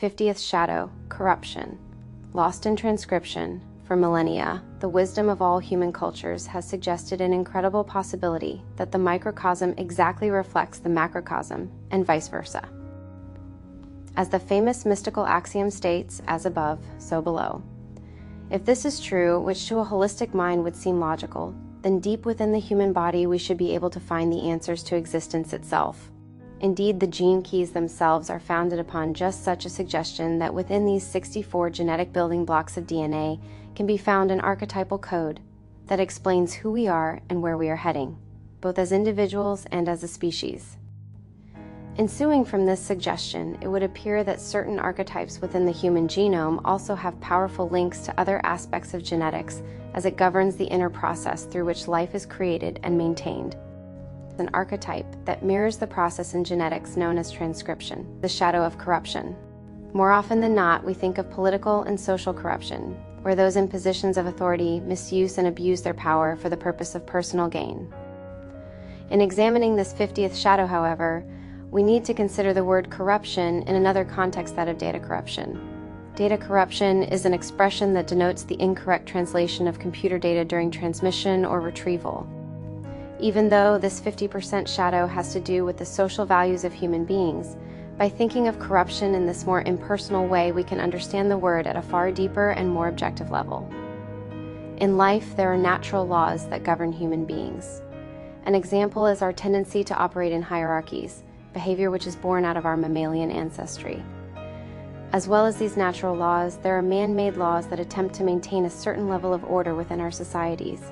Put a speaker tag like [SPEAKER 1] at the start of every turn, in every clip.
[SPEAKER 1] 50th shadow, corruption. Lost in transcription, for millennia, the wisdom of all human cultures has suggested an incredible possibility that the microcosm exactly reflects the macrocosm, and vice versa. As the famous mystical axiom states, as above, so below. If this is true, which to a holistic mind would seem logical, then deep within the human body we should be able to find the answers to existence itself. Indeed, the gene keys themselves are founded upon just such a suggestion that within these 64 genetic building blocks of DNA can be found an archetypal code that explains who we are and where we are heading, both as individuals and as a species. Ensuing from this suggestion, it would appear that certain archetypes within the human genome also have powerful links to other aspects of genetics as it governs the inner process through which life is created and maintained. An archetype that mirrors the process in genetics known as transcription, the shadow of corruption. More often than not, we think of political and social corruption, where those in positions of authority misuse and abuse their power for the purpose of personal gain. In examining this 50th shadow, however, we need to consider the word corruption in another context, that of data corruption. Data corruption is an expression that denotes the incorrect translation of computer data during transmission or retrieval. Even though this 50% shadow has to do with the social values of human beings, by thinking of corruption in this more impersonal way, we can understand the word at a far deeper and more objective level. In life, there are natural laws that govern human beings. An example is our tendency to operate in hierarchies, behavior which is born out of our mammalian ancestry. As well as these natural laws, there are man-made laws that attempt to maintain a certain level of order within our societies.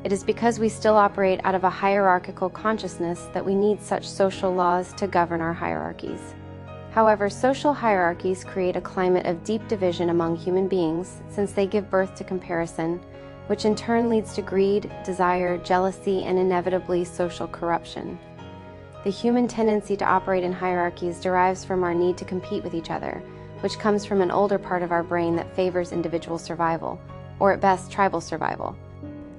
[SPEAKER 1] It is because we still operate out of a hierarchical consciousness that we need such social laws to govern our hierarchies. However, social hierarchies create a climate of deep division among human beings since they give birth to comparison, which in turn leads to greed, desire, jealousy, and inevitably social corruption. The human tendency to operate in hierarchies derives from our need to compete with each other, which comes from an older part of our brain that favors individual survival, or at best, tribal survival.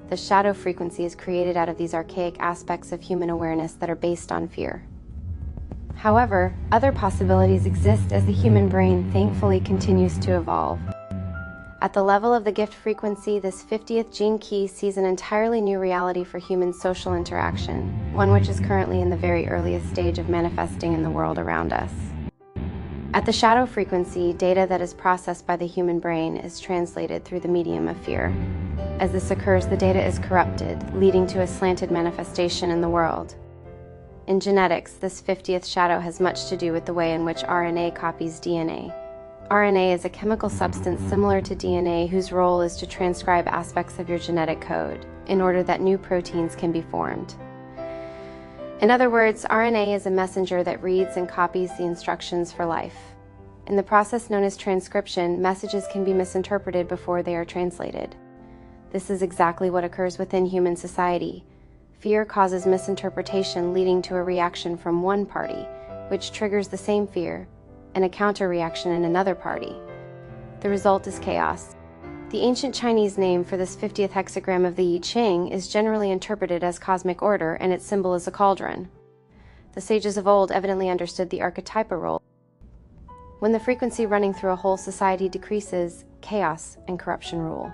[SPEAKER 1] The shadow frequency is created out of these archaic aspects of human awareness that are based on fear. However, other possibilities exist as the human brain thankfully continues to evolve. At the level of the gift frequency, this 50th gene key sees an entirely new reality for human social interaction, one which is currently in the very earliest stage of manifesting in the world around us. At the shadow frequency, data that is processed by the human brain is translated through the medium of fear. As this occurs, the data is corrupted, leading to a slanted manifestation in the world. In genetics, this 50th shadow has much to do with the way in which RNA copies DNA. RNA is a chemical substance similar to DNA whose role is to transcribe aspects of your genetic code in order that new proteins can be formed. In other words, RNA is a messenger that reads and copies the instructions for life. In the process known as transcription, messages can be misinterpreted before they are translated. This is exactly what occurs within human society. Fear causes misinterpretation, leading to a reaction from one party, which triggers the same fear, and a counter-reaction in another party. The result is chaos. The ancient Chinese name for this 50th hexagram of the I Ching is generally interpreted as cosmic order, and its symbol is a cauldron. The sages of old evidently understood the archetypal role. When the frequency running through a whole society decreases, chaos and corruption rule.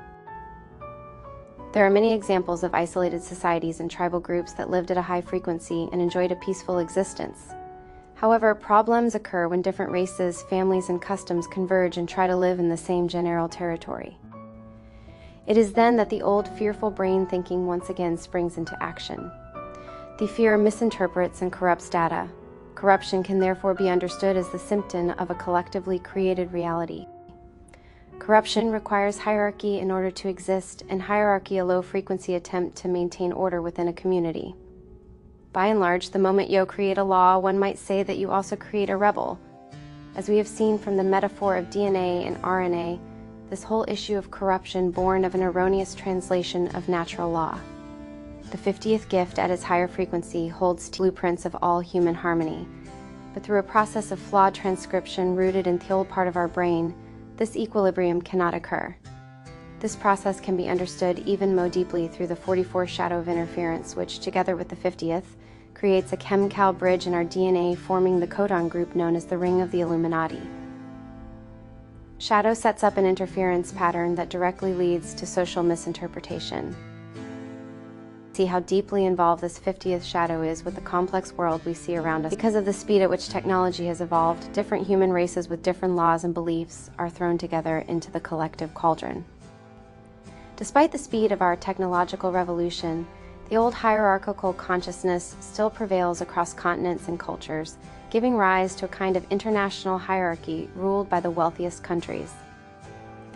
[SPEAKER 1] There are many examples of isolated societies and tribal groups that lived at a high frequency and enjoyed a peaceful existence. However, problems occur when different races, families, and customs converge and try to live in the same general territory. It is then that the old fearful brain thinking once again springs into action. The fear misinterprets and corrupts data. Corruption can therefore be understood as the symptom of a collectively created reality. Corruption requires hierarchy in order to exist, and hierarchy a low-frequency attempt to maintain order within a community. By and large, the moment you create a law, one might say that you also create a rebel. As we have seen from the metaphor of DNA and RNA, this whole issue of corruption born of an erroneous translation of natural law. The 50th gift at its higher frequency holds blueprints of all human harmony, but through a process of flawed transcription rooted in the old part of our brain, this equilibrium cannot occur. This process can be understood even more deeply through the 44 shadow of interference, which, together with the 50th, creates a chem-cal bridge in our DNA, forming the codon group known as the Ring of the Illuminati. Shadow sets up an interference pattern that directly leads to social misinterpretation. See how deeply involved this 50th shadow is with the complex world we see around us. Because of the speed at which technology has evolved, different human races with different laws and beliefs are thrown together into the collective cauldron. Despite the speed of our technological revolution, the old hierarchical consciousness still prevails across continents and cultures, giving rise to a kind of international hierarchy ruled by the wealthiest countries.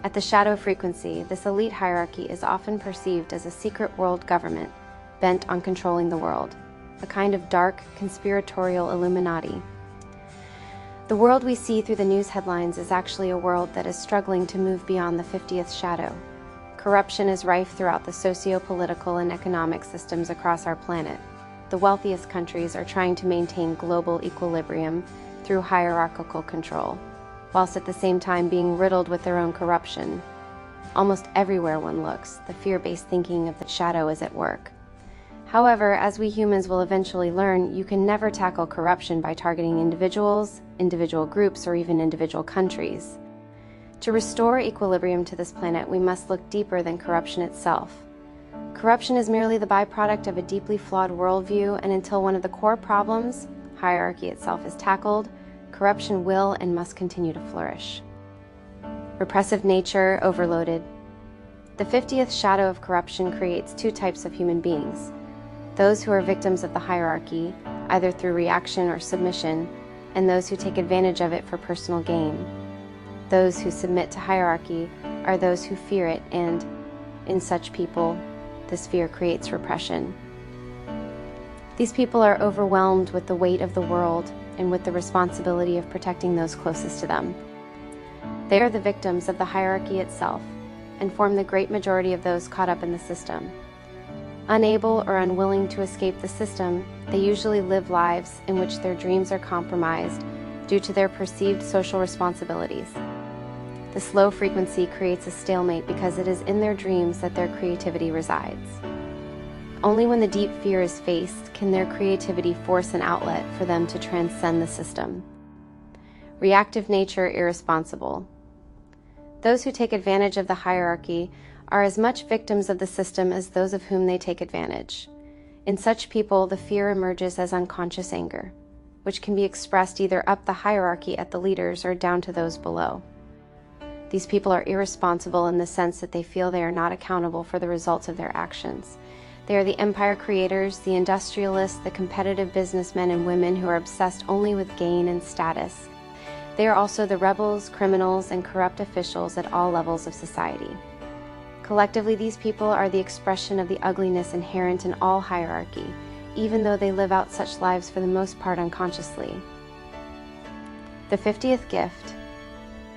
[SPEAKER 1] At the shadow frequency, this elite hierarchy is often perceived as a secret world government bent on controlling the world, a kind of dark, conspiratorial Illuminati. The world we see through the news headlines is actually a world that is struggling to move beyond the 50th shadow. Corruption is rife throughout the socio-political and economic systems across our planet. The wealthiest countries are trying to maintain global equilibrium through hierarchical control, whilst at the same time being riddled with their own corruption. Almost everywhere one looks, the fear-based thinking of the shadow is at work. However, as we humans will eventually learn, you can never tackle corruption by targeting individuals, individual groups, or even individual countries. To restore equilibrium to this planet, we must look deeper than corruption itself. Corruption is merely the byproduct of a deeply flawed worldview, and until one of the core problems, hierarchy itself, is tackled, corruption will and must continue to flourish. Repressive nature overloaded. The 50th shadow of corruption creates two types of human beings: those who are victims of the hierarchy, either through reaction or submission, and those who take advantage of it for personal gain. Those who submit to hierarchy are those who fear it, and, in such people, this fear creates repression. These people are overwhelmed with the weight of the world and with the responsibility of protecting those closest to them. They are the victims of the hierarchy itself, and form the great majority of those caught up in the system. Unable or unwilling to escape the system, they usually live lives in which their dreams are compromised due to their perceived social responsibilities. This low frequency creates a stalemate because it is in their dreams that their creativity resides. Only when the deep fear is faced can their creativity force an outlet for them to transcend the system. Reactive nature irresponsible. Those who take advantage of the hierarchy are as much victims of the system as those of whom they take advantage. In such people, the fear emerges as unconscious anger, which can be expressed either up the hierarchy at the leaders or down to those below. These people are irresponsible in the sense that they feel they are not accountable for the results of their actions. They are the empire creators, the industrialists, the competitive businessmen and women who are obsessed only with gain and status. They are also the rebels, criminals, and corrupt officials at all levels of society. Collectively, these people are the expression of the ugliness inherent in all hierarchy, even though they live out such lives for the most part unconsciously. The 50th gift,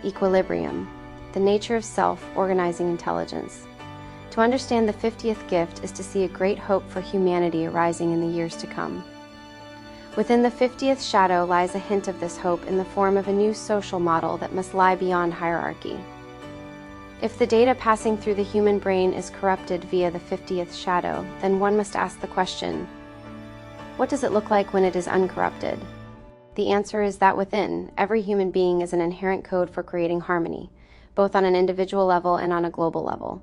[SPEAKER 1] equilibrium, the nature of self-organizing intelligence. To understand the 50th gift is to see a great hope for humanity arising in the years to come. Within the 50th shadow lies a hint of this hope in the form of a new social model that must lie beyond hierarchy. If the data passing through the human brain is corrupted via the 50th shadow, then one must ask the question, what does it look like when it is uncorrupted? The answer is that within, every human being is an inherent code for creating harmony, both on an individual level and on a global level.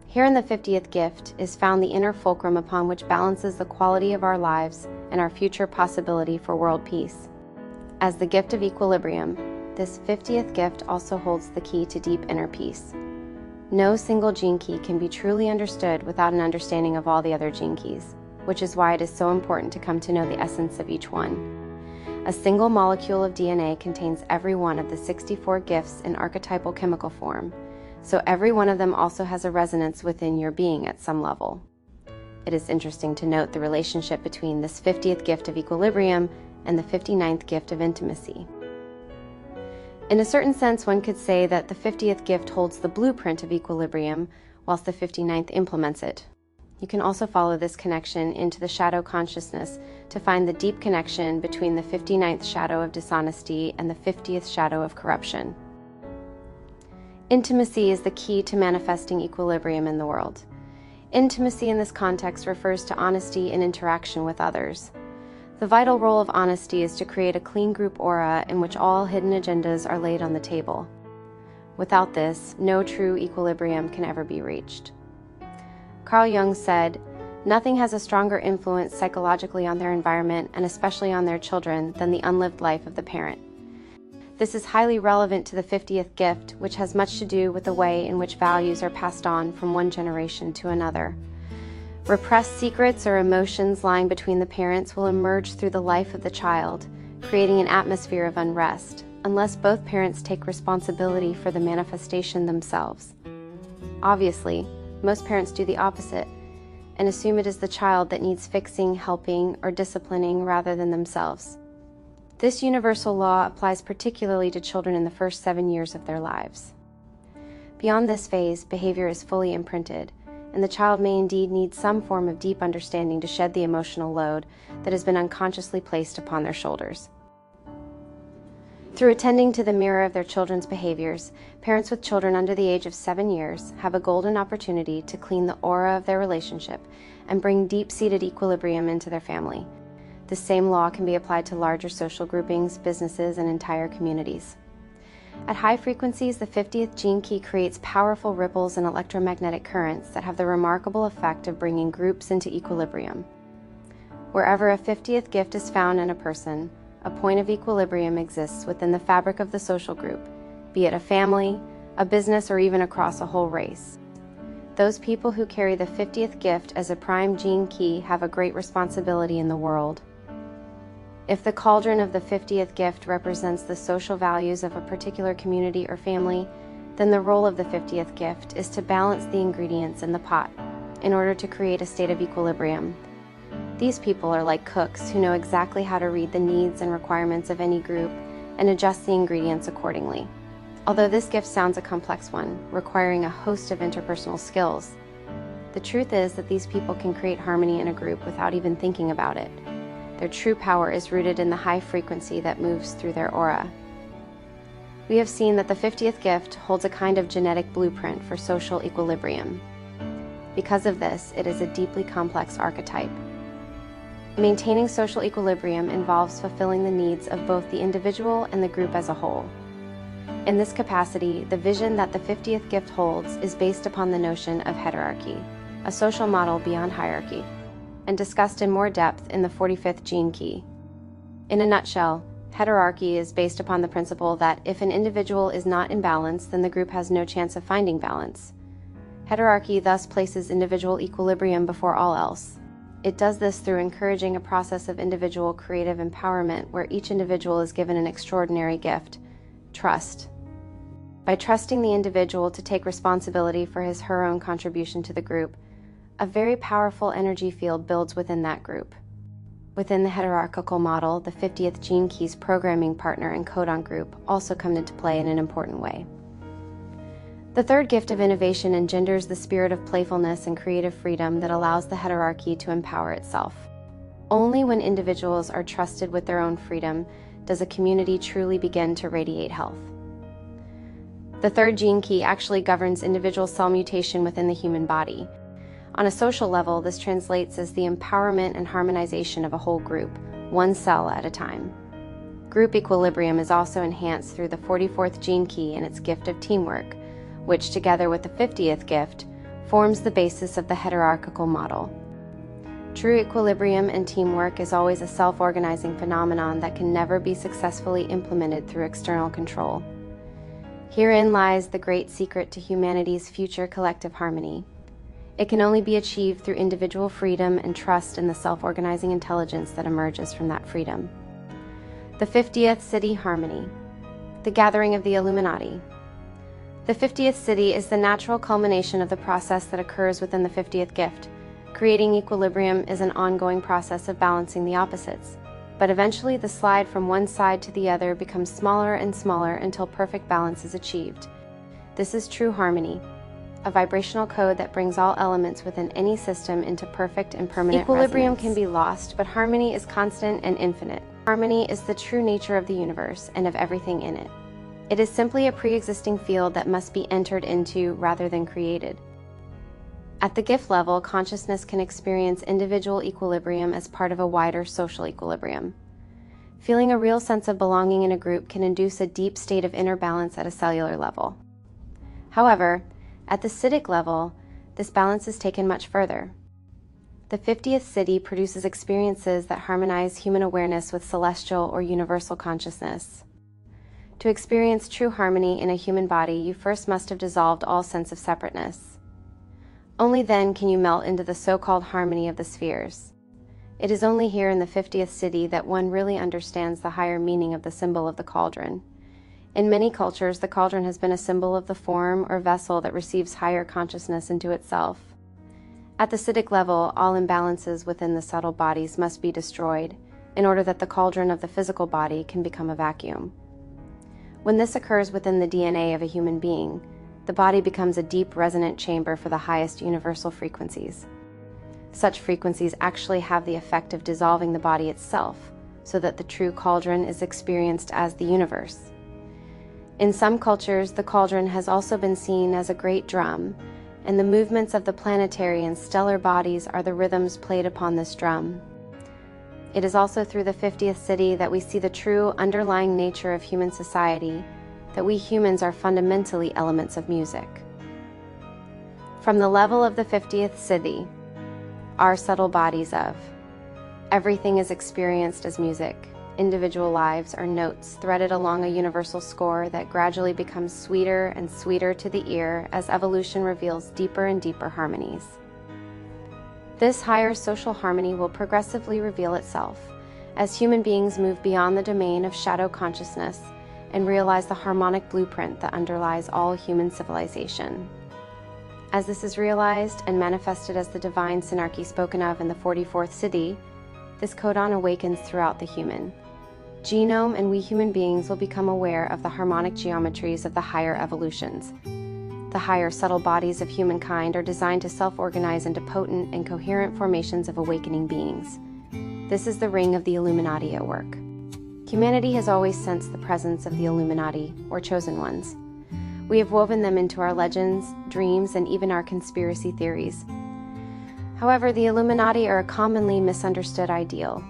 [SPEAKER 1] Here in the 50th gift is found the inner fulcrum upon which balances the quality of our lives and our future possibility for world peace. As the gift of equilibrium, this 50th gift also holds the key to deep inner peace. No single gene key can be truly understood without an understanding of all the other gene keys, which is why it is so important to come to know the essence of each one. A single molecule of DNA contains every one of the 64 gifts in archetypal chemical form, so every one of them also has a resonance within your being at some level. It is interesting to note the relationship between this 50th gift of equilibrium and the 59th gift of intimacy. In a certain sense, one could say that the 50th gift holds the blueprint of equilibrium, whilst the 59th implements it. You can also follow this connection into the shadow consciousness to find the deep connection between the 59th shadow of dishonesty and the 50th shadow of corruption. Intimacy is the key to manifesting equilibrium in the world. Intimacy in this context refers to honesty in interaction with others. The vital role of honesty is to create a clean group aura in which all hidden agendas are laid on the table. Without this, no true equilibrium can ever be reached. Carl Jung said, "Nothing has a stronger influence psychologically on their environment, and especially on their children, than the unlived life of the parent." This is highly relevant to the 50th gift, which has much to do with the way in which values are passed on from one generation to another. Repressed secrets or emotions lying between the parents will emerge through the life of the child, creating an atmosphere of unrest, unless both parents take responsibility for the manifestation themselves. Obviously, most parents do the opposite and assume it is the child that needs fixing, helping, or disciplining rather than themselves. This universal law applies particularly to children in the first 7 years of their lives. Beyond this phase, behavior is fully imprinted, and the child may indeed need some form of deep understanding to shed the emotional load that has been unconsciously placed upon their shoulders. Through attending to the mirror of their children's behaviors, parents with children under the age of 7 years have a golden opportunity to clean the aura of their relationship and bring deep-seated equilibrium into their family. The same law can be applied to larger social groupings, businesses, and entire communities. At high frequencies, the 50th gene key creates powerful ripples and electromagnetic currents that have the remarkable effect of bringing groups into equilibrium. Wherever a 50th gift is found in a person, a point of equilibrium exists within the fabric of the social group, be it a family, a business, or even across a whole race. Those people who carry the 50th gift as a prime gene key have a great responsibility in the world. If the cauldron of the 50th gift represents the social values of a particular community or family, then the role of the 50th gift is to balance the ingredients in the pot in order to create a state of equilibrium. These people are like cooks who know exactly how to read the needs and requirements of any group and adjust the ingredients accordingly. Although this gift sounds a complex one, requiring a host of interpersonal skills, the truth is that these people can create harmony in a group without even thinking about it. Their true power is rooted in the high frequency that moves through their aura. We have seen that the 50th gift holds a kind of genetic blueprint for social equilibrium. Because of this, it is a deeply complex archetype. Maintaining social equilibrium involves fulfilling the needs of both the individual and the group as a whole. In this capacity, the vision that the 50th gift holds is based upon the notion of heterarchy, a social model beyond hierarchy, and discussed in more depth in the 45th gene key. In a nutshell, heterarchy is based upon the principle that if an individual is not in balance, then the group has no chance of finding balance. Heterarchy thus places individual equilibrium before all else. It does this through encouraging a process of individual creative empowerment where each individual is given an extraordinary gift: trust. By trusting the individual to take responsibility for his/her own contribution to the group, a very powerful energy field builds within that group. Within the hierarchical model, the 50th gene key's programming partner and codon group also come into play in an important way. The third gift of innovation engenders the spirit of playfulness and creative freedom that allows the hierarchy to empower itself. Only when individuals are trusted with their own freedom does a community truly begin to radiate health. The third gene key actually governs individual cell mutation within the human body. On a social level, this translates as the empowerment and harmonization of a whole group, one cell at a time. Group equilibrium is also enhanced through the 44th gene key and its gift of teamwork, which, together with the 50th gift, forms the basis of the hierarchical model. True equilibrium and teamwork is always a self-organizing phenomenon that can never be successfully implemented through external control. Herein lies the great secret to humanity's future collective harmony. It can only be achieved through individual freedom and trust in the self-organizing intelligence that emerges from that freedom. The 50th City Harmony. The gathering of the Illuminati. The 50th city is the natural culmination of the process that occurs within the 50th gift. Creating equilibrium is an ongoing process of balancing the opposites, but eventually the slide from one side to the other becomes smaller and smaller until perfect balance is achieved. This is true harmony, a vibrational code that brings all elements within any system into perfect and permanent equilibrium resonance. Can be lost, but harmony is constant and infinite. Harmony is the true nature of the universe and of everything in it. It is simply a pre-existing field that must be entered into rather than created. At the gift level, consciousness can experience individual equilibrium as part of a wider social equilibrium. Feeling a real sense of belonging in a group can induce a deep state of inner balance at a cellular level. However, at the Siddhic level, this balance is taken much further. The 50th Siddhi produces experiences that harmonize human awareness with celestial or universal consciousness. To experience true harmony in a human body, you first must have dissolved all sense of separateness. Only then can you melt into the so-called harmony of the spheres. It is only here in the 50th Siddhi that one really understands the higher meaning of the symbol of the cauldron. In many cultures, the cauldron has been a symbol of the form or vessel that receives higher consciousness into itself. At the Siddhic level, all imbalances within the subtle bodies must be destroyed in order that the cauldron of the physical body can become a vacuum. When this occurs within the DNA of a human being, the body becomes a deep resonant chamber for the highest universal frequencies. Such frequencies actually have the effect of dissolving the body itself, so that the true cauldron is experienced as the universe. In some cultures, the cauldron has also been seen as a great drum, and the movements of the planetary and stellar bodies are the rhythms played upon this drum. It is also through the 50th Siddhi that we see the true underlying nature of human society, that we humans are fundamentally elements of music. From the level of the 50th Siddhi, our subtle bodies of everything is experienced as music. Individual lives are notes threaded along a universal score that gradually becomes sweeter and sweeter to the ear as evolution reveals deeper and deeper harmonies. This higher social harmony will progressively reveal itself as human beings move beyond the domain of shadow consciousness and realize the harmonic blueprint that underlies all human civilization. As this is realized and manifested as the divine synarchy spoken of in the 44th Siddhi, this codon awakens throughout the human genome, and we human beings will become aware of the harmonic geometries of the higher evolutions. The higher subtle bodies of humankind are designed to self-organize into potent and coherent formations of awakening beings. This is the ring of the Illuminati at work. Humanity has always sensed the presence of the Illuminati, or chosen ones. We have woven them into our legends, dreams, and even our conspiracy theories. However, the Illuminati are a commonly misunderstood ideal.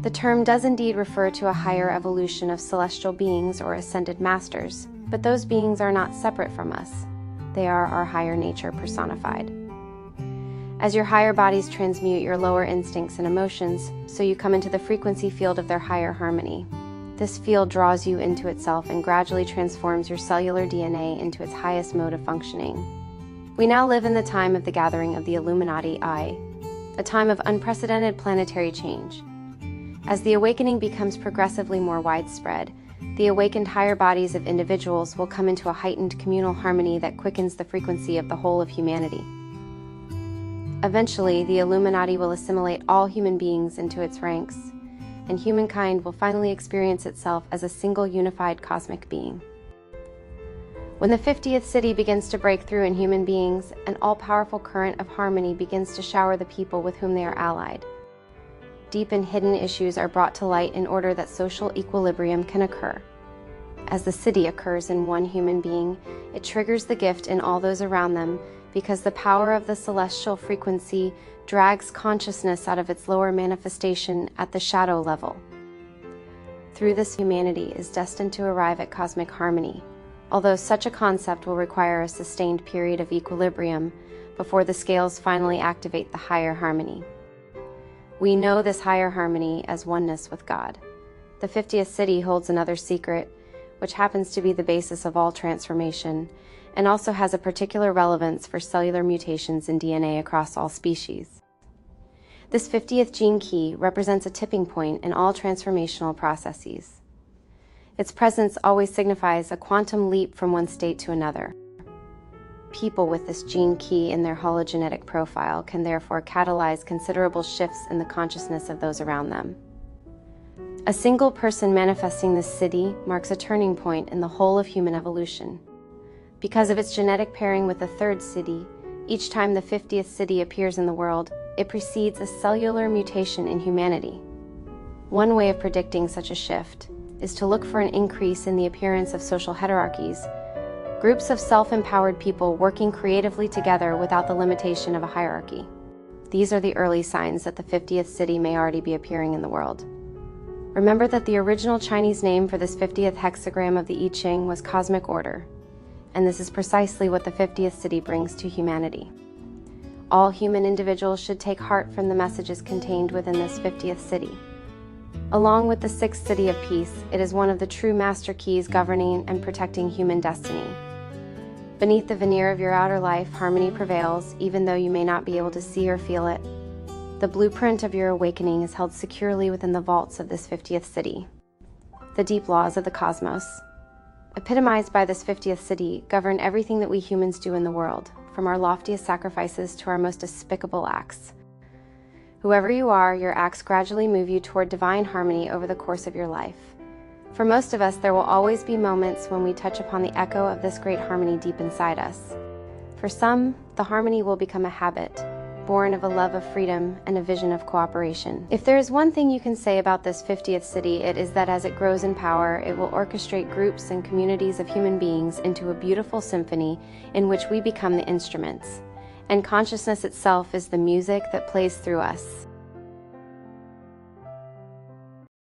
[SPEAKER 1] The term does indeed refer to a higher evolution of celestial beings or ascended masters, but those beings are not separate from us. They are our higher nature personified. As your higher bodies transmute your lower instincts and emotions, so you come into the frequency field of their higher harmony. This field draws you into itself and gradually transforms your cellular DNA into its highest mode of functioning. We now live in the time of the gathering of the Illuminati Eye, a time of unprecedented planetary change. As the awakening becomes progressively more widespread, the awakened higher bodies of individuals will come into a heightened communal harmony that quickens the frequency of the whole of humanity. Eventually, the Illuminati will assimilate all human beings into its ranks, and humankind will finally experience itself as a single unified cosmic being. When the 50th Siddhi begins to break through in human beings, an all-powerful current of harmony begins to shower the people with whom they are allied. Deep and hidden issues are brought to light in order that social equilibrium can occur. As the Siddhi occurs in one human being, it triggers the gift in all those around them, because the power of the celestial frequency drags consciousness out of its lower manifestation at the shadow level. Through this, humanity is destined to arrive at cosmic harmony, although such a concept will require a sustained period of equilibrium before the scales finally activate the higher harmony. We know this higher harmony as oneness with God. The 50th Siddhi holds another secret, which happens to be the basis of all transformation, and also has a particular relevance for cellular mutations in DNA across all species. This 50th gene key represents a tipping point in all transformational processes. Its presence always signifies a quantum leap from one state to another. People with this gene key in their hologenetic profile can therefore catalyze considerable shifts in the consciousness of those around them. A single person manifesting this Siddhi marks a turning point in the whole of human evolution. Because of its genetic pairing with the third Siddhi, each time the 50th Siddhi appears in the world, it precedes a cellular mutation in humanity. One way of predicting such a shift is to look for an increase in the appearance of social hierarchies, groups of self-empowered people working creatively together without the limitation of a hierarchy. These are the early signs that the 50th Siddhi may already be appearing in the world. Remember that the original Chinese name for this 50th hexagram of the I Ching was cosmic order. and this is precisely what the 50th city brings to humanity. All human individuals should take heart from the messages contained within this 50th city. Along with the 6th city of peace, it is one of the true master keys governing and protecting human destiny. Beneath the veneer of your outer life, harmony prevails, even though you may not be able to see or feel it. The blueprint of your awakening is held securely within the vaults of this 50th city. The deep laws of the cosmos, epitomized by this 50th city, govern everything that we humans do in the world, from our loftiest sacrifices to our most despicable acts. Whoever you are, your acts gradually move you toward divine harmony over the course of your life. For most of us, there will always be moments when we touch upon the echo of this great harmony deep inside us. For some, the harmony will become a habit, born of a love of freedom and a vision of cooperation. If there is one thing you can say about this 50th city, it is that as it grows in power, it will orchestrate groups and communities of human beings into a beautiful symphony in which we become the instruments, and consciousness itself is the music that plays through us.